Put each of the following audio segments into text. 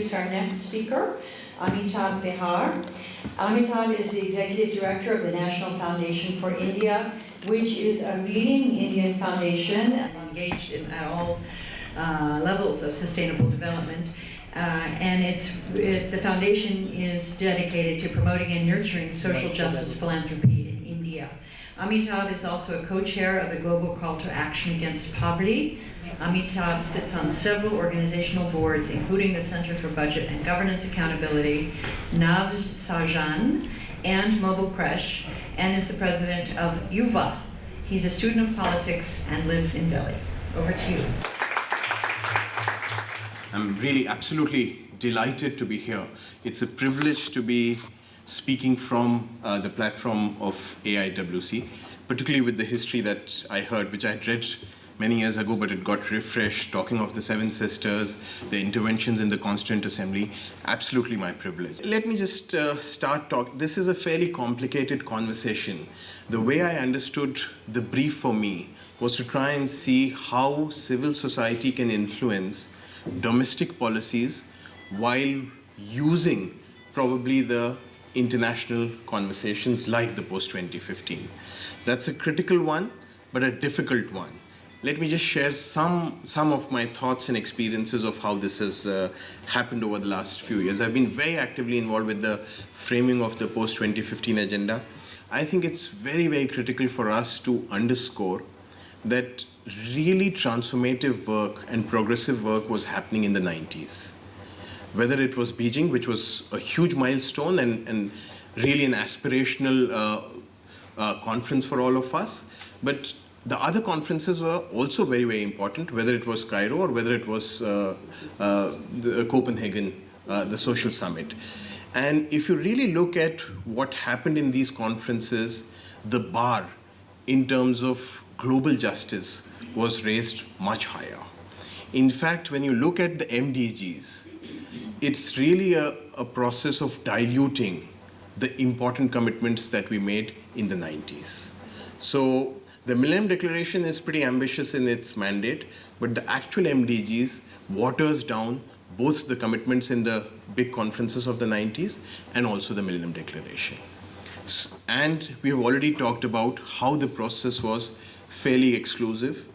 introduce our next speaker, Amitabh Behr. Amitabh is the Executive Director of the National Foundation for India, which is a leading Indian foundation engaged at all levels of sustainable development. The foundation is dedicated to promoting and nurturing social justice philanthropy in India. Amitabh is also a co-chair of the Global Call to Action Against Poverty. Amitabh sits on several organizational boards, including the Center for Budget and Governance Accountability, Navj Sajan, and Mobile Creche, and is the president of Yuva. He's a student of politics and lives in Delhi. Over to you. I'm really absolutely delighted to be here. It's a privilege to be speaking from the platform of AIWC, particularly with the history that I heard, which I had read many years ago, but it got refreshed, talking of the Seven Sisters, the interventions in the Constituent Assembly. Absolutely my privilege. Let me just start talking. This is a fairly complicated conversation. The way I understood the brief for me was to try and see how civil society can influence domestic policies while using probably the international conversations like the post-2015. That's a critical one, but a difficult one. Let me just share some of my thoughts and experiences of how this has happened over the last few years. I've been very actively involved with the framing of the post-2015 agenda. I think it's very, very critical for us to underscore that really transformative work and progressive work was happening in the 90s. Whether it was Beijing, which was a huge milestone and really an aspirational conference for all of us, but the other conferences were also very, very important, whether it was Cairo or whether it was the Copenhagen, the social summit. And if you really look at what happened in these conferences, the bar in terms of global justice was raised much higher. In fact, when you look at the MDGs, it's really a process of diluting the important commitments that we made in the 90s. So the Millennium Declaration is pretty ambitious in its mandate, but the actual MDGs waters down both the commitments in the big conferences of the 90s and also the Millennium Declaration. And we have already talked about how the process was fairly exclusive,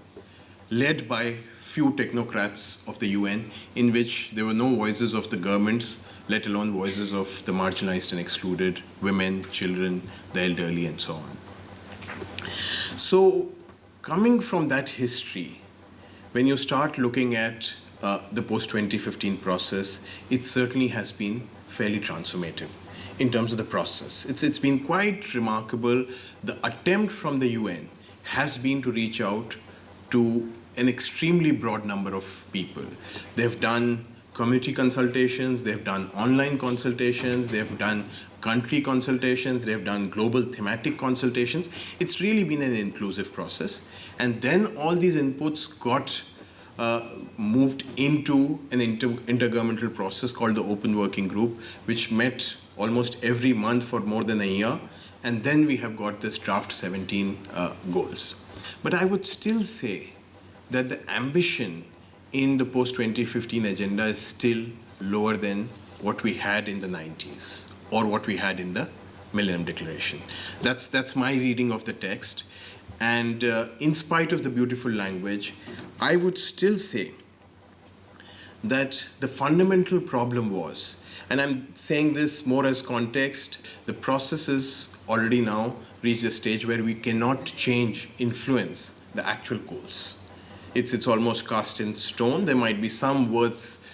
led by few technocrats of the UN, in which there were no voices of the governments, let alone voices of the marginalized and excluded, women, children, the elderly, and so on. So coming from that history, when you start looking at the post-2015 process, it certainly has been fairly transformative in terms of the process. It's been quite remarkable. The attempt from the UN has been to reach out to an extremely broad number of people. They've done community consultations, they've done online consultations, they've done country consultations, they've done global thematic consultations. It's really been an inclusive process. And then all these inputs got moved into an intergovernmental process called the Open Working Group, which met almost every month for more than a year. And then we have got this draft 17 goals. But I would still say that the ambition in the post-2015 agenda is still lower than what we had in the 90s or what we had in the Millennium Declaration. That's my reading of the text. And in spite of the beautiful language, I would still say that the fundamental problem was, and I'm saying this more as context, the process is already now reached a stage where we cannot change, influence the actual goals. It's almost cast in stone. There might be some words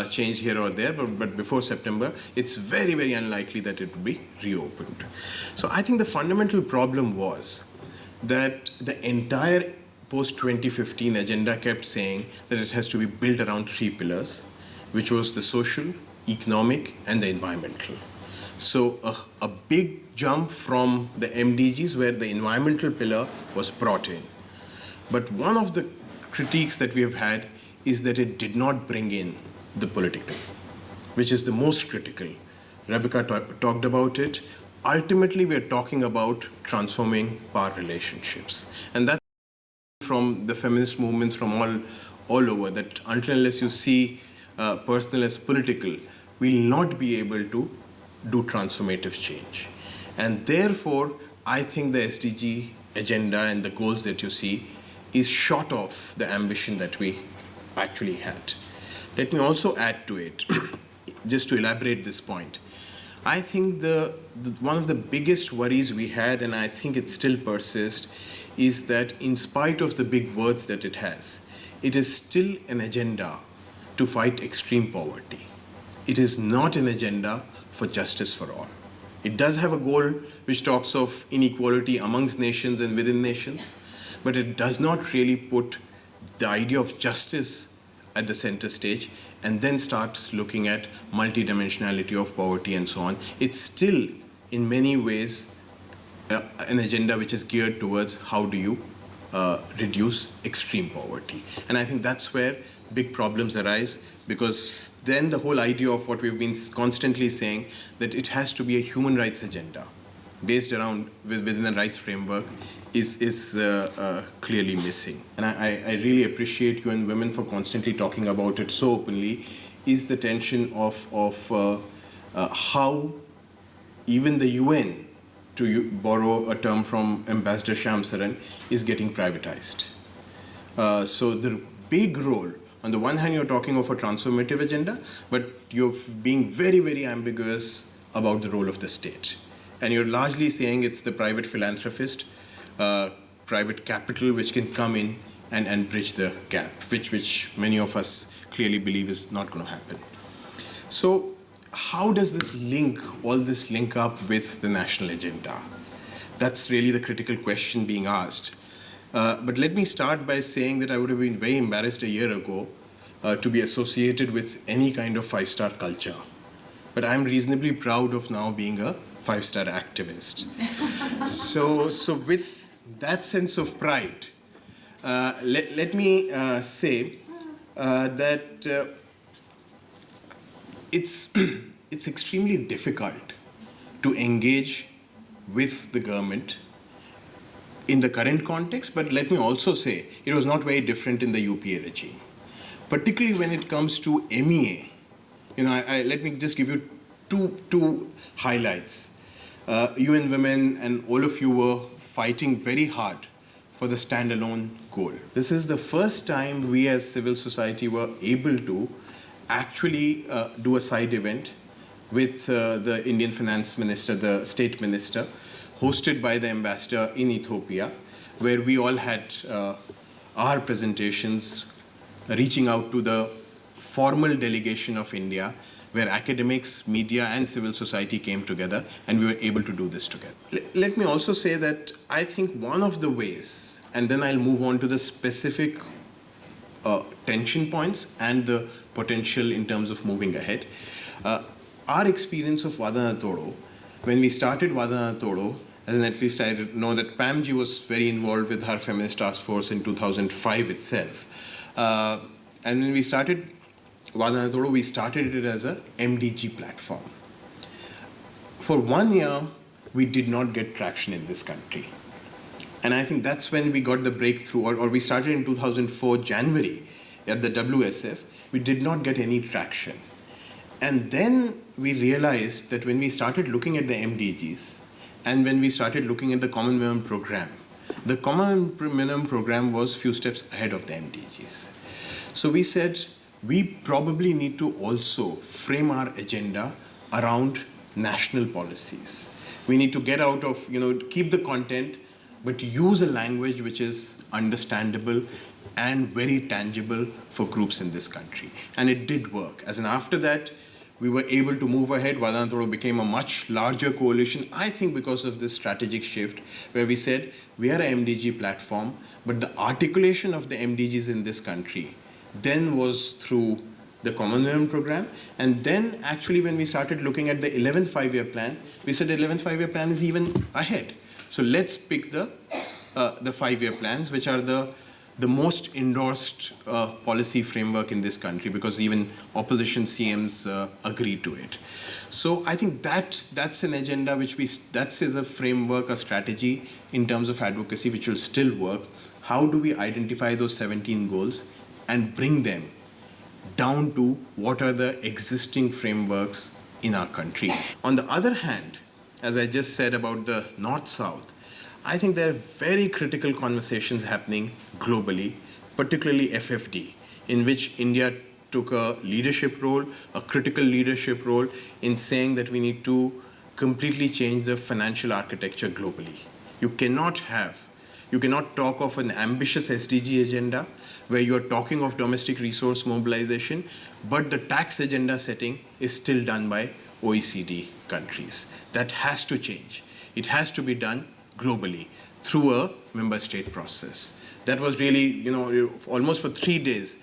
changed here or there, but before September, it's very, very unlikely that it would be reopened. So I think the fundamental problem was that the entire post-2015 agenda kept saying that it has to be built around three pillars, which was the social, economic, and the environmental. So a big jump from the MDGs where the environmental pillar was brought in. But one of the critiques that we have had is that it did not bring in the political, which is the most critical. Rebecca talked about it. Ultimately, we are talking about transforming power relationships. And that's from the feminist movements from all over, that until unless you see personal as political, will not be able to do transformative change. And therefore, I think the SDG agenda and the goals that you see is short of the ambition that we actually had. Let me also add to it, just to elaborate this point. I think one of the biggest worries we had, and I think it still persists, is that in spite of the big words that it has, it is still an agenda to fight extreme poverty. It is not an agenda for justice for all. It does have a goal which talks of inequality amongst nations and within nations, but it does not really put the idea of justice at the center stage and then starts looking at multidimensionality of poverty and so on. It's still, in many ways, an agenda which is geared towards how do you reduce extreme poverty. And I think that's where big problems arise, because then the whole idea of what we've been constantly saying, that it has to be a human rights agenda based around within the rights framework, is clearly missing. And I really appreciate you and women for constantly talking about it so openly, is the tension of how even the UN, to borrow a term from Ambassador Shamsaran, is getting privatized. So the big role, on the one hand you're talking of a transformative agenda, but you're being very, very ambiguous about the role of the state. And you're largely saying it's the private philanthropist, private capital which can come in and bridge the gap, which many of us clearly believe is not going to happen. So how does all this link up with the national agenda? That's really the critical question being asked. But let me start by saying that I would have been very embarrassed a year ago to be associated with any kind of five-star culture. But I'm reasonably proud of now being a five-star activist. So with that sense of pride, let me say that it's extremely difficult to engage with the government in the current context, but let me also say it was not very different in the UPA regime. Particularly when it comes to MEA, let me just give you two highlights. UN Women and all of you were fighting very hard for the standalone goal. This is the first time we as civil society were able to actually do a side event with the Indian Finance Minister, the State Minister, hosted by the ambassador in Ethiopia, where we all had our presentations reaching out to the formal delegation of India, where academics, media, and civil society came together, and we were able to do this together. Let me also say that I think one of the ways, and then I'll move on to the specific tension points and the potential in terms of moving ahead. Our experience of Vadana Todo, when we started Vadana Todo, and at least I know that Pamji was very involved with her feminist task force in 2005 itself. And when we started Vadana Todo, we started it as a MDG platform. For 1 year, we did not get traction in this country. And I think that's when we got the breakthrough, or we started in 2004, January, at the WSF. We did not get any traction. And then we realized that when we started looking at the MDGs, and when we started looking at the Common Minimum Program, the Common Minimum Program was few steps ahead of the MDGs. So we said, we probably need to also frame our agenda around national policies. We need to get out of, keep the content, but use a language which is understandable and very tangible for groups in this country. And it did work. As in after that, we were able to move ahead. Vadana Todo became a much larger coalition, I think because of this strategic shift, where we said, we are an MDG platform, but the articulation of the MDGs in this country then was through the Common Minimum Program. And then actually when we started looking at the 11th five-year plan, we said the 11th five-year plan is even ahead. So let's pick the 5-year plans, which are the most endorsed policy framework in this country, because even opposition CMs agree to it. So I think that's an agenda that is a framework, a strategy in terms of advocacy which will still work. How do we identify those 17 goals and bring them down to what are the existing frameworks in our country. On the other hand, as I just said about the North-South, I think there are very critical conversations happening globally, particularly FFD, in which India took a leadership role, a critical leadership role in saying that we need to completely change the financial architecture globally. You cannot talk of an ambitious SDG agenda where you are talking of domestic resource mobilization, but the tax agenda setting is still done by OECD countries. That has to change. It has to be done globally through a member state process. That was really, almost for 3 days,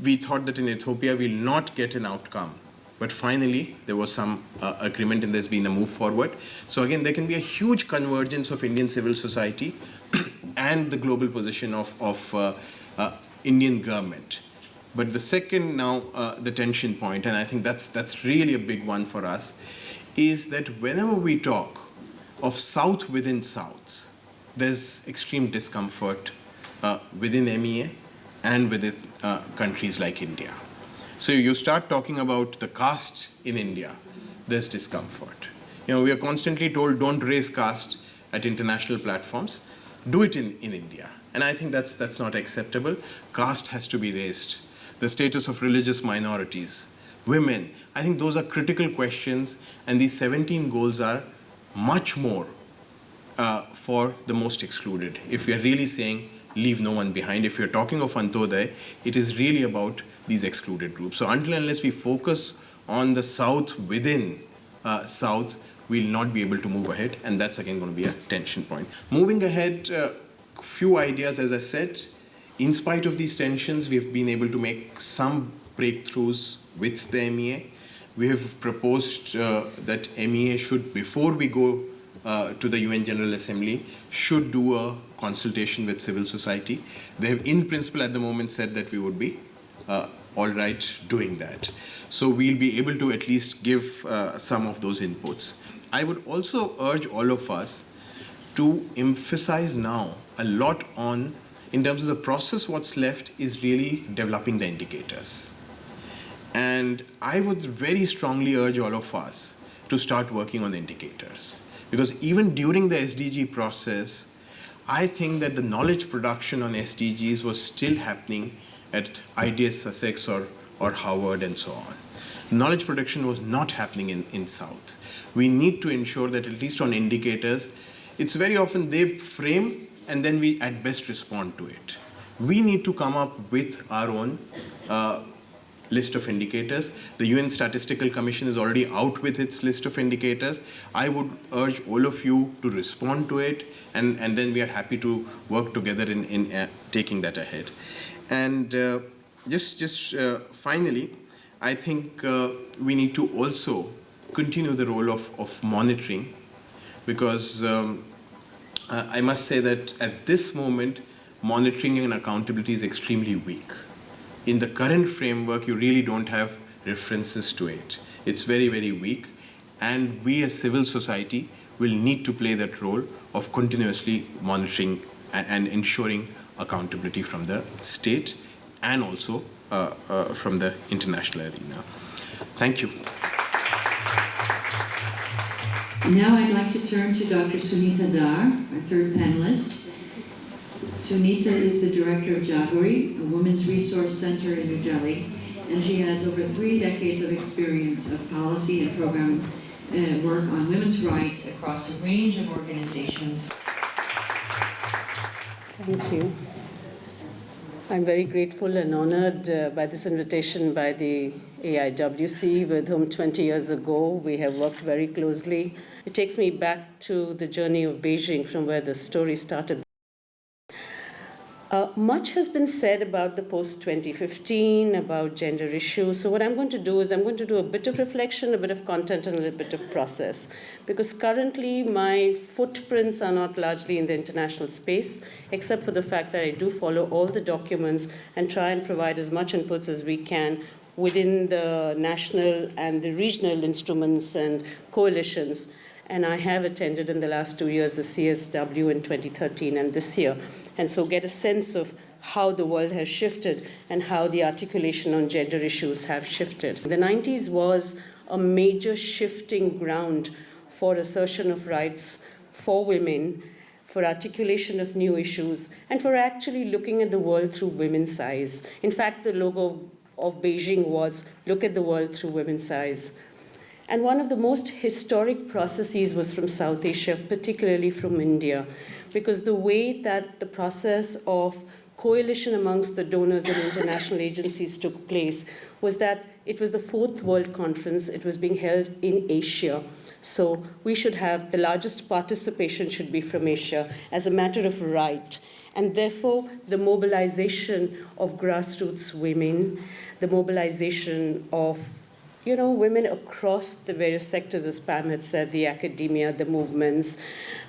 we thought that in Ethiopia we'll not get an outcome. But finally, there was some agreement and there's been a move forward. So again, there can be a huge convergence of Indian civil society and the global position of Indian government. But the second now, the tension point, and I think that's really a big one for us, is that whenever we talk of South within South, there's extreme discomfort within MEA and within countries like India. So you start talking about the caste in India, there's discomfort. We are constantly told don't raise caste at international platforms, do it in India. And I think that's not acceptable. Caste has to be raised. The status of religious minorities, women, I think those are critical questions, and these 17 goals are much more for the most excluded. If we are really saying leave no one behind, if you're talking of Antodaya, it is really about these excluded groups. So until and unless we focus on the South within South, we'll not be able to move ahead, and that's again going to be a tension point. Moving ahead, few ideas, as I said, in spite of these tensions, we've been able to make some breakthroughs with the MEA. We have proposed that MEA should, before we go to the UN General Assembly, should do a consultation with civil society. They have in principle at the moment said that we would be all right doing that. So we'll be able to at least give some of those inputs. I would also urge all of us to emphasize now a lot on, in terms of the process, what's left is really developing the indicators. And I would very strongly urge all of us to start working on indicators. Because even during the SDG process, I think that the knowledge production on SDGs was still happening at IDS Sussex or Harvard and so on. Knowledge production was not happening in South. We need to ensure that at least on indicators, it's very often they frame and then we at best respond to it. We need to come up with our own list of indicators. The UN Statistical Commission is already out with its list of indicators. I would urge all of you to respond to it, and then we are happy to work together in taking that ahead. And just finally, I think we need to also continue the role of monitoring, because I must say that at this moment, monitoring and accountability is extremely weak. In the current framework, you really don't have references to it. It's very, very weak. And we as civil society will need to play that role of continuously monitoring and ensuring accountability from the state and also from the international arena. Thank you. Now I'd like to turn to Dr. Sunita Dhar, our third panelist. Sunita is the director of Jagori, a women's resource center in New Delhi, and she has over 3 decades of experience of policy and program work on women's rights across a range of organizations. Thank you. I'm very grateful and honored by this invitation by the AIWC, with whom 20 years ago we have worked very closely. It takes me back to the journey of Beijing, from where the story started. Much has been said about the post-2015, about gender issues. So what I'm going to do is I'm going to do a bit of reflection, a bit of content, and a little bit of process. Because currently my footprints are not largely in the international space, except for the fact that I do follow all the documents and try and provide as much inputs as we can within the national and the regional instruments and coalitions. And I have attended in the last 2 years the CSW in 2013 and this year. And so get a sense of how the world has shifted and how the articulation on gender issues have shifted. The 90s was a major shifting ground for assertion of rights for women, for articulation of new issues, and for actually looking at the world through women's eyes. In fact, the logo of Beijing was "Look at the world through women's eyes." And one of the most historic processes was from South Asia, particularly from India, because the way that the process of coalition amongst the donors and international agencies took place was that it was the Fourth World Conference. It was being held in Asia. So we should have the largest participation should be from Asia as a matter of right. And therefore, the mobilization of grassroots women, the mobilization of women across the various sectors, as Pam had said, the academia, the movements,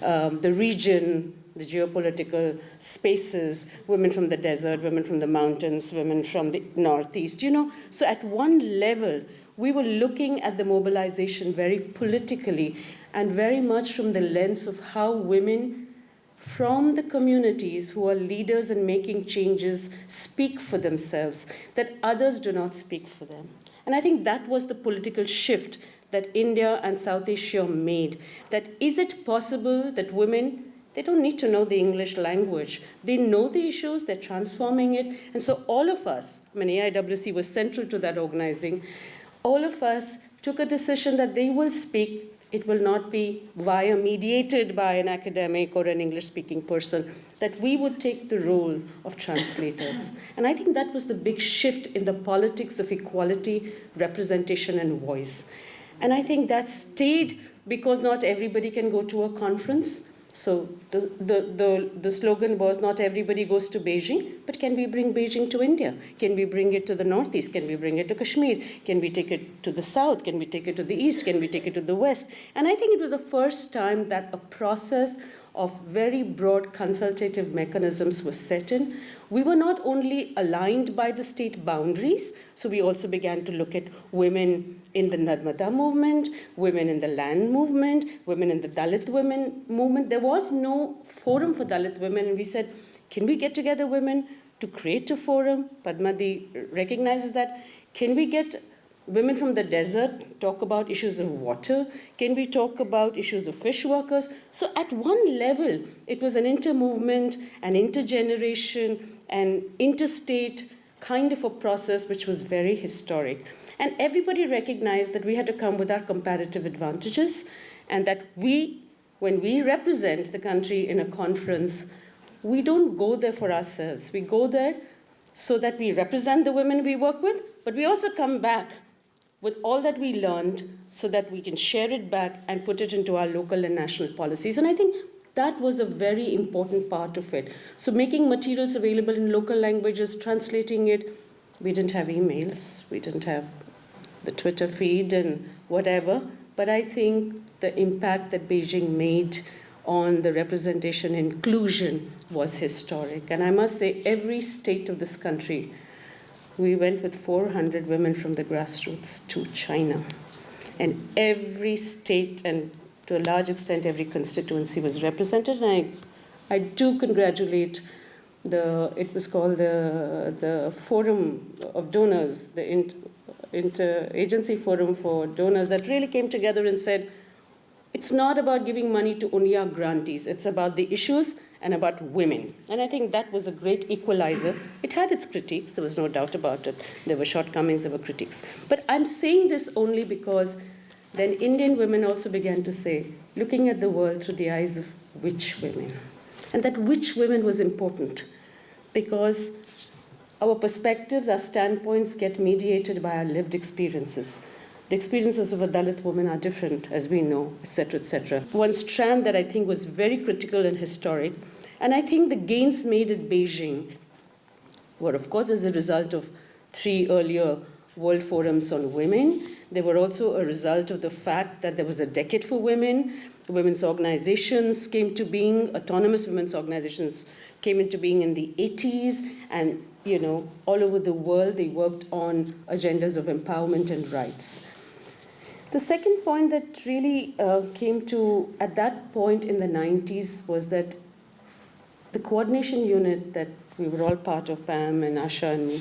the region, the geopolitical spaces, women from the desert, women from the mountains, women from the northeast, So at one level, we were looking at the mobilization very politically and very much from the lens of how women from the communities who are leaders and making changes speak for themselves, that others do not speak for them. And I think that was the political shift that India and South Asia made. That is it possible that women, they don't need to know the English language. They know the issues, they're transforming it. And so all of us, AIWC was central to that organizing, all of us took a decision that they will speak. It will not be mediated by an academic or an English-speaking person, that we would take the role of translators. And I think that was the big shift in the politics of equality, representation, and voice. And I think that stayed because not everybody can go to a conference. So the slogan was, not everybody goes to Beijing, but can we bring Beijing to India? Can we bring it to the northeast? Can we bring it to Kashmir? Can we take it to the south? Can we take it to the east? Can we take it to the west? And I think it was the first time that a process of very broad consultative mechanisms was set in. We were not only aligned by the state boundaries, so we also began to look at women in the Narmada movement, women in the land movement, women in the Dalit women movement. There was no forum for Dalit women, and we said, can we get together women to create a forum? Padmadi recognizes that. Can we get women from the desert talk about issues of water? Can we talk about issues of fish workers? So at one level, it was an inter-movement, an intergeneration, an interstate kind of a process which was very historic. And everybody recognized that we had to come with our comparative advantages, and that when we represent the country in a conference, we don't go there for ourselves. We go there so that we represent the women we work with, but we also come back with all that we learned so that we can share it back and put it into our local and national policies. And I think that was a very important part of it. So making materials available in local languages, translating it. We didn't have emails, we didn't have the Twitter feed and whatever, but I think the impact that Beijing made on the representation inclusion was historic. And I must say, every state of this country, we went with 400 women from the grassroots to China. And every state, and to a large extent every constituency, was represented. And I do congratulate it was called the Forum of Donors, the Interagency Forum for Donors, that really came together and said, it's not about giving money to only our grantees, it's about the issues and about women. And I think that was a great equalizer. It had its critiques, there was no doubt about it. There were shortcomings, there were critiques. But I'm saying this only because then Indian women also began to say, looking at the world through the eyes of which women? And that which women was important, because our perspectives, our standpoints get mediated by our lived experiences. The experiences of a Dalit woman are different, as we know, etc., etc. One strand that I think was very critical and historic, and I think the gains made at Beijing were, of course, as a result of 3 earlier World Forums on Women. They were also a result of the fact that there was a decade for women. Women's organizations came to being, autonomous women's organizations came into being in the 80s, and all over the world they worked on agendas of empowerment and rights. The second point that really came to at that point in the 90s was that the coordination unit that We were all part of Pam and Asha and me.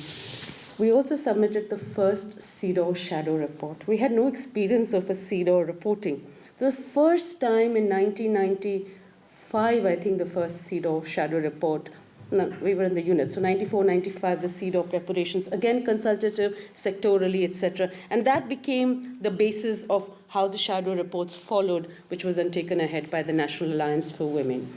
We also submitted the first CEDAW shadow report. We had no experience of a CEDAW reporting. The first time in 1995, I think the first CEDAW shadow report, no, we were in the unit. So 94, 95, the CEDAW preparations, again consultative, sectorally, etc. And that became the basis of how the shadow reports followed, which was then taken ahead by the National Alliance for Women.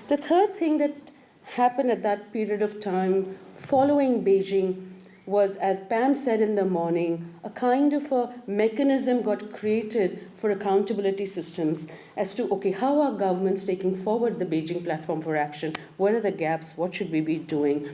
The third thing that happened at that period of time following Beijing was, as Pam said in the morning, a kind of a mechanism got created for accountability systems as to, okay, how are governments taking forward the Beijing Platform for Action? What are the gaps? What should we be doing?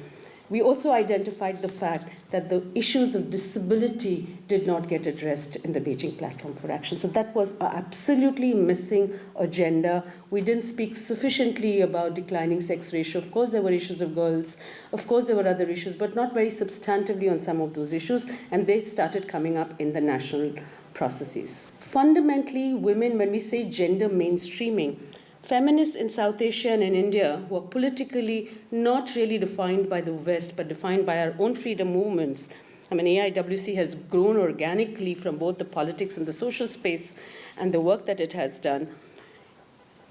We also identified the fact that the issues of disability did not get addressed in the Beijing Platform for Action. So that was an absolutely missing agenda. We didn't speak sufficiently about declining sex ratio. Of course, there were issues of girls. Of course, there were other issues, but not very substantively on some of those issues. And they started coming up in the national processes. Fundamentally, women, when we say gender mainstreaming, feminists in South Asia and in India who are politically not really defined by the West, but defined by our own freedom movements. I mean, AIWC has grown organically from both the politics and the social space and the work that it has done.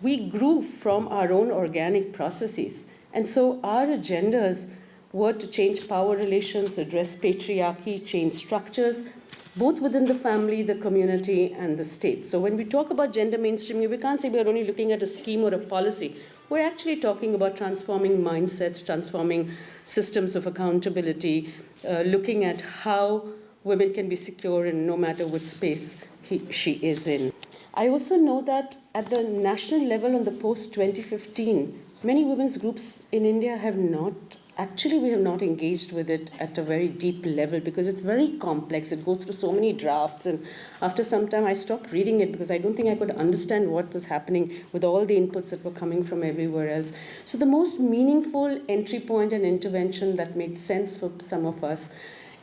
We grew from our own organic processes. And so our agendas were to change power relations, address patriarchy, change structures, both within the family, the community, and the state. So when we talk about gender mainstreaming, we can't say we're only looking at a scheme or a policy. We're actually talking about transforming mindsets, transforming systems of accountability, looking at how women can be secure in no matter which space she is in. I also know that at the national level on the post-2015, many women's groups in India have not Actually, we have not engaged with it at a very deep level because it's very complex. It goes through so many drafts. And after some time, I stopped reading it because I don't think I could understand what was happening with all the inputs that were coming from everywhere else. So the most meaningful entry point and intervention that made sense for some of us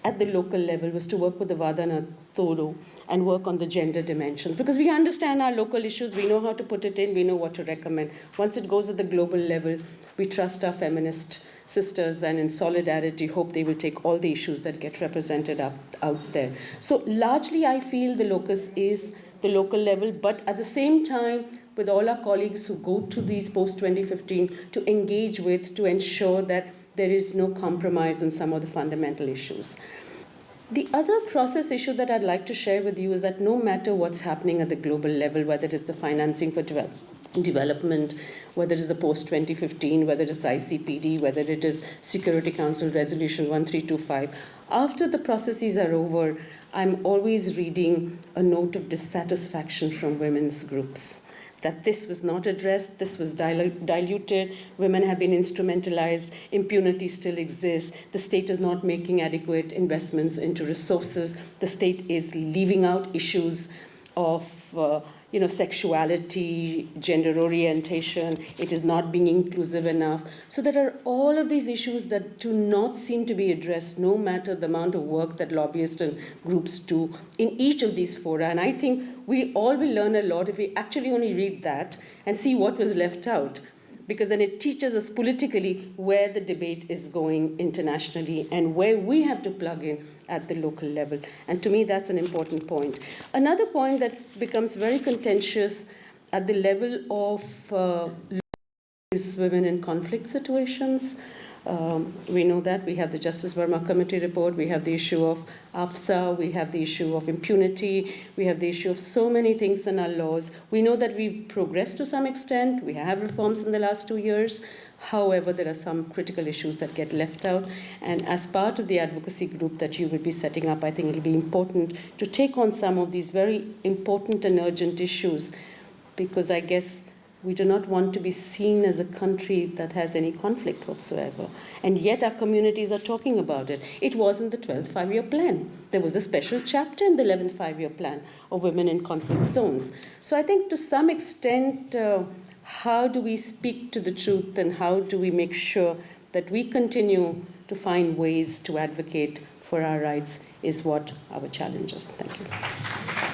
at the local level was to work with the Vadana Todo and work on the gender dimensions. Because we understand our local issues, we know how to put it in, we know what to recommend. Once it goes at the global level, we trust our feminist sisters and in solidarity hope they will take all the issues that get represented out there. So largely I feel the locus is the local level, but at the same time with all our colleagues who go to these post-2015 to engage with, to ensure that there is no compromise on some of the fundamental issues. The other process issue that I'd like to share with you is that no matter what's happening at the global level, whether it is the financing for development, whether it is the post-2015, whether it is ICPD, whether it is Security Council Resolution 1325, after the processes are over, I'm always reading a note of dissatisfaction from women's groups. That this was not addressed, this was diluted, women have been instrumentalized, impunity still exists, the state is not making adequate investments into resources, the state is leaving out issues of sexuality, gender orientation, it is not being inclusive enough. So there are all of these issues that do not seem to be addressed, no matter the amount of work that lobbyists and groups do in each of these fora. And I think we all will learn a lot if we actually only read that and see what was left out, because then it teaches us politically where the debate is going internationally and where we have to plug in at the local level. And to me, that's an important point. Another point that becomes very contentious at the level of is women in conflict situations. We know that we have the Justice Verma Committee report, we have the issue of AFSA, we have the issue of impunity, we have the issue of so many things in our laws. We know that we've progressed to some extent, we have reforms in the last 2 years. However, there are some critical issues that get left out. And as part of the advocacy group that you will be setting up, I think it'll be important to take on some of these very important and urgent issues, because I guess we do not want to be seen as a country that has any conflict whatsoever. And yet our communities are talking about it. It wasn't the 12th five-year plan. There was a special chapter in the 11th five-year plan of women in conflict zones. So I think to some extent, how do we speak to the truth and how do we make sure that we continue to find ways to advocate for our rights is what our challenge is. Thank you.